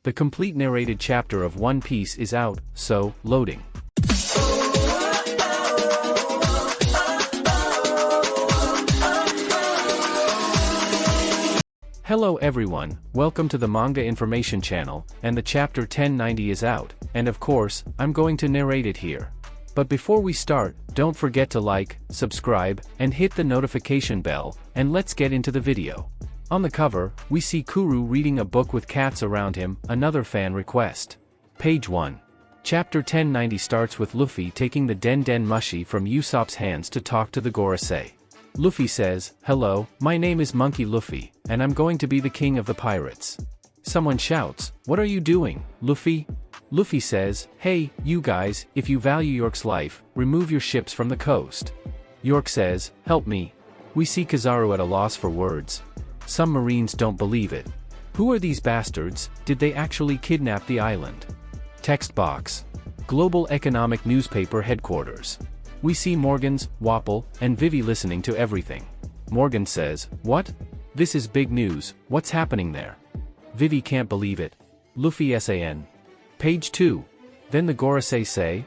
The complete narrated chapter of One Piece is out, so, loading. Hello everyone, welcome to the Manga Information channel, and the chapter 1090 is out, and of course, I'm going to narrate it here. But before we start, don't forget to like, subscribe, and hit the notification bell, and let's get into the video. On the cover, we see Kuru reading a book with cats around him, another fan request. Page 1. Chapter 1090 starts with Luffy taking the Den Den Mushi from Usopp's hands to talk to the Gorosei. Luffy says, "Hello, my name is Monkey Luffy, and I'm going to be the king of the pirates." Someone shouts, "What are you doing, Luffy?" Luffy says, "Hey, you guys, if you value York's life, remove your ships from the coast." York says, "Help me." We see Kizaru at a loss for words. Some Marines don't believe it. Who are these bastards? Did they actually kidnap the island? Text box. Global Economic Newspaper Headquarters. We see Morgans, Wapple, and Vivi listening to everything. Morgan says, "What? This is big news, what's happening there?" Vivi can't believe it. Luffy SAN. Page 2. Then the Gorosei say,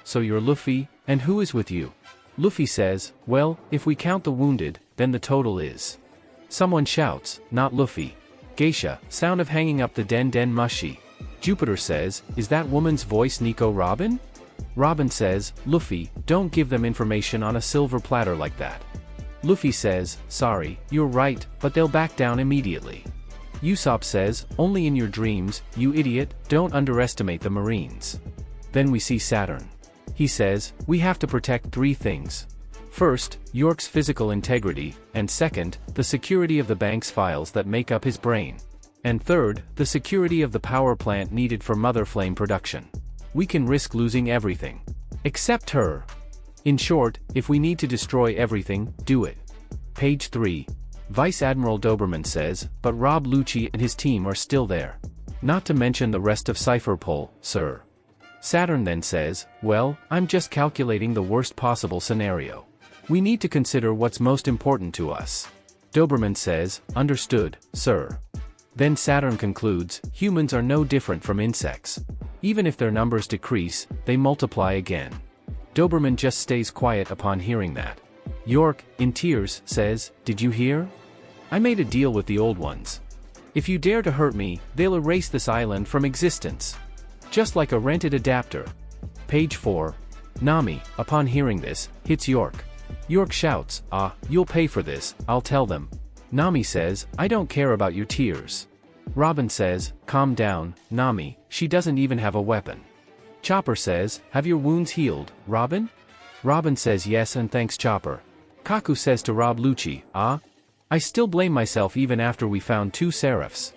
"So you're Luffy, and who is with you?" Luffy says, "Well, if we count the wounded, then the total is..." Someone shouts, "Not Luffy. Geisha, sound of hanging up the Den Den Mushi." Jupiter says, "Is that woman's voice Nico Robin?" Robin says, "Luffy, don't give them information on a silver platter like that." Luffy says, "Sorry, you're right, but they'll back down immediately." Usopp says, "Only in your dreams, you idiot, don't underestimate the Marines." Then we see Saturn. He says, "We have to protect three things. First, York's physical integrity, and second, the security of the bank's files that make up his brain. And third, the security of the power plant needed for Mother Flame production. We can risk losing everything. Except her. In short, if we need to destroy everything, do it." Page 3. Vice Admiral Doberman says, "But Rob Lucci and his team are still there. Not to mention the rest of Cypherpole, sir." Saturn then says, "Well, I'm just calculating the worst possible scenario. We need to consider what's most important to us." Doberman says, "Understood, sir." Then Saturn concludes, "Humans are no different from insects. Even if their numbers decrease, they multiply again." Doberman just stays quiet upon hearing that. York, in tears, says, "Did you hear? I made a deal with the old ones. If you dare to hurt me, they'll erase this island from existence. Just like a rented adapter." Page 4. Nami, upon hearing this, hits York. York shouts, "You'll pay for this, I'll tell them." Nami says, "I don't care about your tears." Robin says, "Calm down, Nami, she doesn't even have a weapon." Chopper says, "Have your wounds healed, Robin?" Robin says yes and thanks Chopper. Kaku says to Rob Lucci, I still blame myself even after we found two seraphs.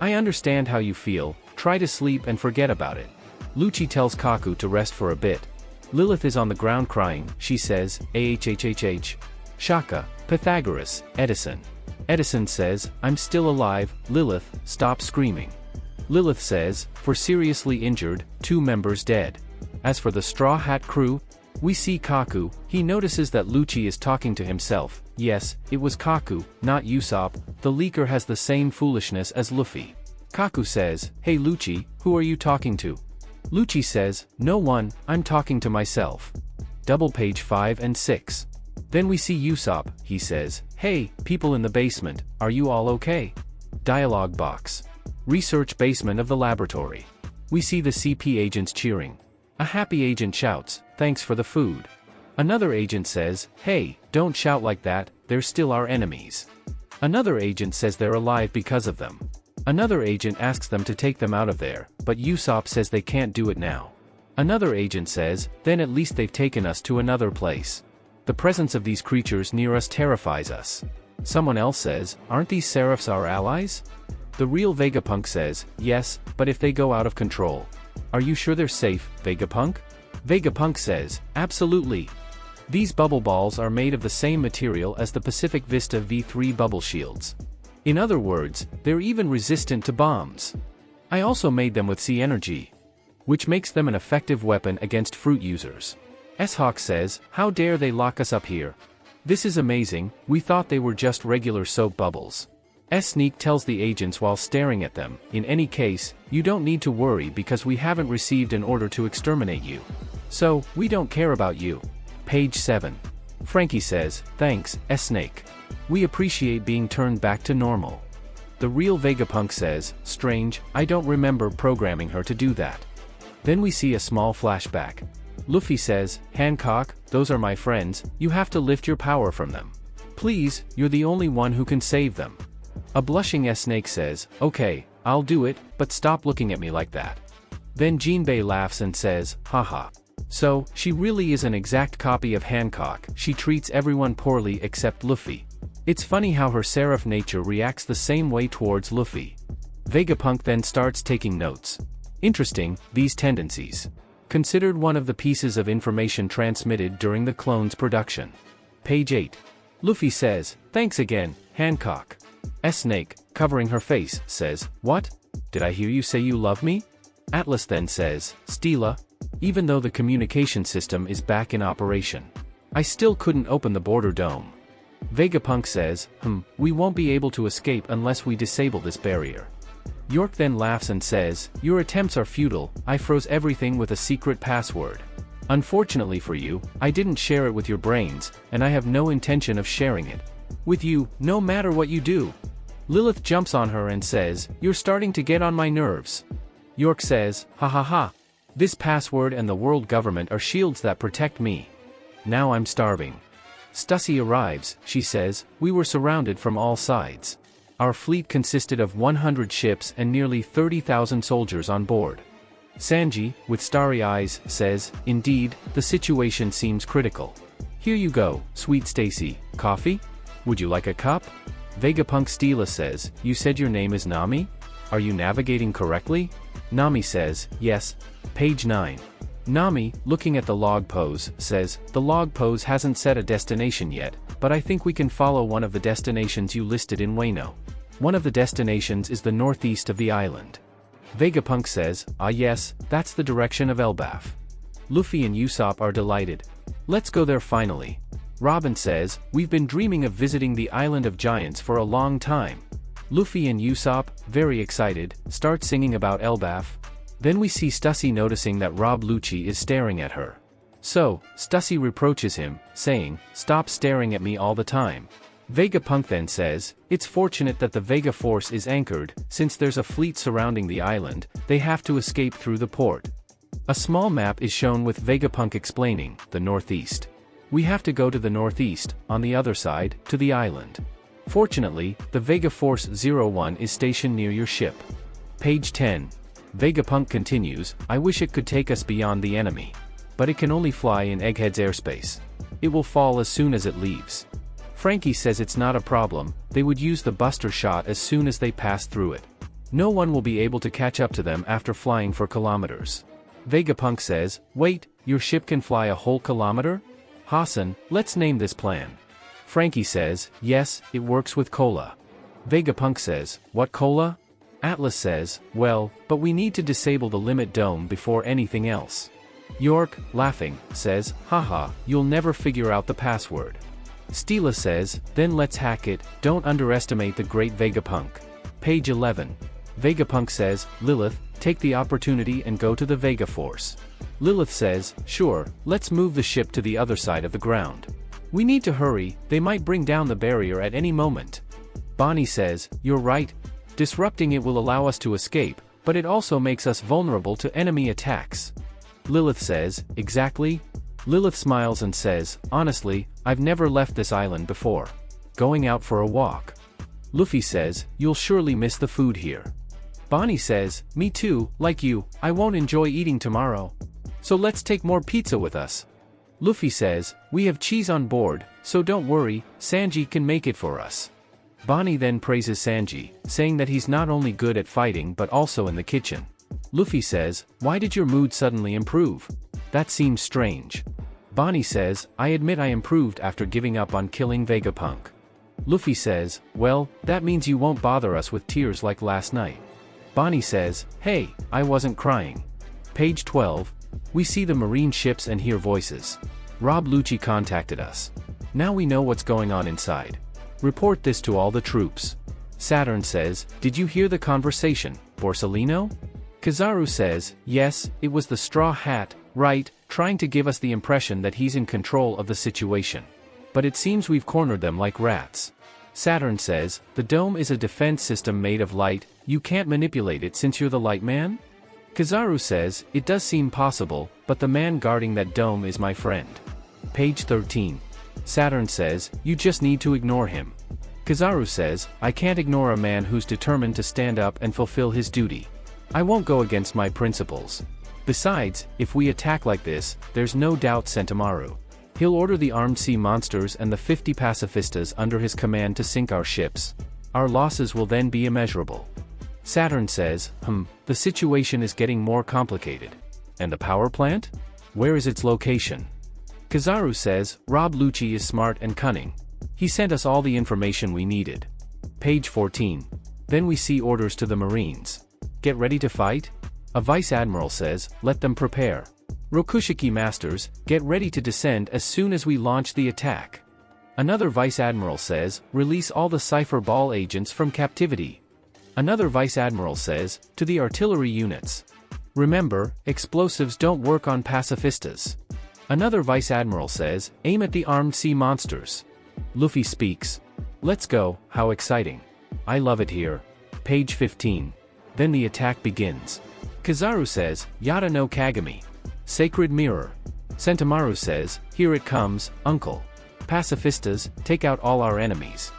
I understand how you feel, try to sleep and forget about it." Lucci tells Kaku to rest for a bit. Lilith is on the ground crying, she says, "Ahhhhh. Shaka, Pythagoras, Edison." Edison says, "I'm still alive, Lilith, stop screaming." Lilith says, "For seriously injured, 2 members dead." As for the Straw Hat crew, we see Kaku, he notices that Lucci is talking to himself. Yes, it was Kaku, not Usopp, the leaker has the same foolishness as Luffy. Kaku says, "Hey Lucci, who are you talking to?" Lucci says, "No one, I'm talking to myself." Double page 5 and 6. Then we see Usopp, he says, "Hey, people in the basement, are you all okay?" Dialogue box. Research basement of the laboratory. We see the CP agents cheering. A happy agent shouts, "Thanks for the food." Another agent says, "Hey, don't shout like that, they're still our enemies." Another agent says they're alive because of them. Another agent asks them to take them out of there, but Usopp says they can't do it now. Another agent says, "Then at least they've taken us to another place. The presence of these creatures near us terrifies us." Someone else says, "Aren't these seraphs our allies?" The real Vegapunk says, "Yes, but if they go out of control." "Are you sure they're safe, Vegapunk?" Vegapunk says, "Absolutely. These bubble balls are made of the same material as the Pacific Vista V3 bubble shields. In other words, they're even resistant to bombs. I also made them with sea energy, which makes them an effective weapon against fruit users." S-Hawk says, "How dare they lock us up here? This is amazing, we thought they were just regular soap bubbles." Sneak tells the agents while staring at them, in any case, you don't need to worry because we haven't received an order to exterminate you. So, we don't care about you. Page 7. Frankie says, thanks, Snake. We appreciate being turned back to normal. The real Vegapunk says, strange, I don't remember programming her to do that. Then we see a small flashback. Luffy says, Hancock, those are my friends, you have to lift your power from them. Please, you're the only one who can save them. A blushing Snake says, okay, I'll do it, but stop looking at me like that. Then Jinbei laughs and says, haha. So, she really is an exact copy of Hancock, she treats everyone poorly except Luffy. It's funny how her seraph nature reacts the same way towards Luffy. Vegapunk then starts taking notes. Interesting, these tendencies. Considered one of the pieces of information transmitted during the clone's production. Page 8. Luffy says, thanks again, Hancock. Snake, covering her face, says, what? Did I hear you say you love me? Atlas then says, Stila. Even though the communication system is back in operation, I still couldn't open the border dome. Vegapunk says, we won't be able to escape unless we disable this barrier. York then laughs and says, your attempts are futile, I froze everything with a secret password. Unfortunately for you, I didn't share it with your brains, and I have no intention of sharing it with you, no matter what you do. Lilith jumps on her and says, you're starting to get on my nerves. York says, ha ha ha. This password and the world government are shields that protect me. Now I'm starving. Stussy arrives, she says, we were surrounded from all sides. Our fleet consisted of 100 ships and nearly 30,000 soldiers on board. Sanji, with starry eyes, says, indeed, the situation seems critical. Here you go, sweet Stacy, coffee? Would you like a cup? Vegapunk Stila says, you said your name is Nami? Are you navigating correctly? Nami says, yes. Page 9. Nami, looking at the log pose, says, the log pose hasn't set a destination yet, but I think we can follow one of the destinations you listed in Wano. One of the destinations is the northeast of the island. Vegapunk says, ah yes, that's the direction of Elbaf. Luffy and Usopp are delighted. Let's go there finally. Robin says, we've been dreaming of visiting the Island of Giants for a long time. Luffy and Usopp, very excited, start singing about Elbaf. Then we see Stussy noticing that Rob Lucci is staring at her. So, Stussy reproaches him, saying, stop staring at me all the time. Vegapunk then says, it's fortunate that the Vega Force is anchored, since there's a fleet surrounding the island, they have to escape through the port. A small map is shown with Vegapunk explaining, the northeast. We have to go to the northeast, on the other side, to the island. Fortunately, the Vega Force 01 is stationed near your ship. Page 10. Vegapunk continues, I wish it could take us beyond the enemy. But it can only fly in Egghead's airspace. It will fall as soon as it leaves. Frankie says it's not a problem, they would use the buster shot as soon as they pass through it. No one will be able to catch up to them after flying for kilometers. Vegapunk says, wait, your ship can fly a whole kilometer? Hassan, let's name this plan. Frankie says, yes, it works with cola. Vegapunk says, what cola? Atlas says, well, but we need to disable the limit dome before anything else. York, laughing, says, haha, you'll never figure out the password. Stila says, then let's hack it, don't underestimate the great Vegapunk. Page 11. Vegapunk says, Lilith, take the opportunity and go to the Vega Force. Lilith says, sure, let's move the ship to the other side of the ground. We need to hurry, they might bring down the barrier at any moment. Bonnie says, you're right. Disrupting it will allow us to escape, but it also makes us vulnerable to enemy attacks. Lilith says, exactly. Lilith smiles and says, honestly, I've never left this island before. Going out for a walk. Luffy says, you'll surely miss the food here. Bonnie says, me too, like you, I won't enjoy eating tomorrow. So let's take more pizza with us. Luffy says, we have cheese on board, so don't worry, Sanji can make it for us. Bonnie then praises Sanji, saying that he's not only good at fighting but also in the kitchen. Luffy says, why did your mood suddenly improve? That seems strange. Bonnie says, I admit I improved after giving up on killing Vegapunk. Luffy says, well, that means you won't bother us with tears like last night. Bonnie says, hey, I wasn't crying. Page 12. We see the marine ships and hear voices. Rob Lucci contacted us. Now we know what's going on inside. Report this to all the troops. Saturn says, "Did you hear the conversation, Borsellino?" Kizaru says, "Yes, it was the Straw Hat, right, trying to give us the impression that he's in control of the situation. But it seems we've cornered them like rats." Saturn says, "The dome is a defense system made of light, you can't manipulate it since you're the light man?" Kizaru says, "It does seem possible, but the man guarding that dome is my friend." Page 13. Saturn says, "You just need to ignore him." Kizaru says, "I can't ignore a man who's determined to stand up and fulfill his duty. I won't go against my principles. Besides, if we attack like this, there's no doubt Sentomaru. He'll order the armed sea monsters and the 50 pacifistas under his command to sink our ships. Our losses will then be immeasurable." Saturn says, the situation is getting more complicated. And the power plant? Where is its location?" Kizaru says, "Rob Lucci is smart and cunning. He sent us all the information we needed." Page 14. Then we see orders to the Marines. "Get ready to fight?" A Vice Admiral says, "Let them prepare. Rokushiki Masters, get ready to descend as soon as we launch the attack." Another Vice Admiral says, "Release all the Cypher Ball agents from captivity." Another Vice Admiral says, "To the artillery units. Remember, explosives don't work on pacifistas." Another Vice Admiral says, "Aim at the armed sea monsters." Luffy speaks. "Let's go, how exciting. I love it here." Page 15. Then the attack begins. Kizaru says, "Yada no Kagami. Sacred Mirror." Sentomaru says, "Here it comes, uncle. Pacifistas, take out all our enemies."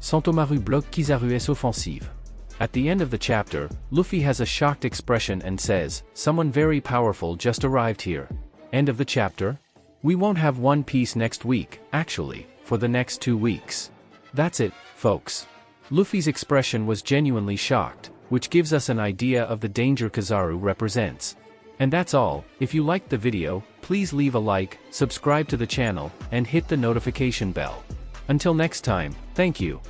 Sentomaru bloque Kizaru es offensive. At the end of the chapter, Luffy has a shocked expression and says, "Someone very powerful just arrived here." End of the chapter. We won't have One Piece next week, actually, for the next 2 weeks. That's it, folks. Luffy's expression was genuinely shocked, which gives us an idea of the danger Kizaru represents. And that's all. If you liked the video, please leave a like, subscribe to the channel, and hit the notification bell. Until next time, thank you.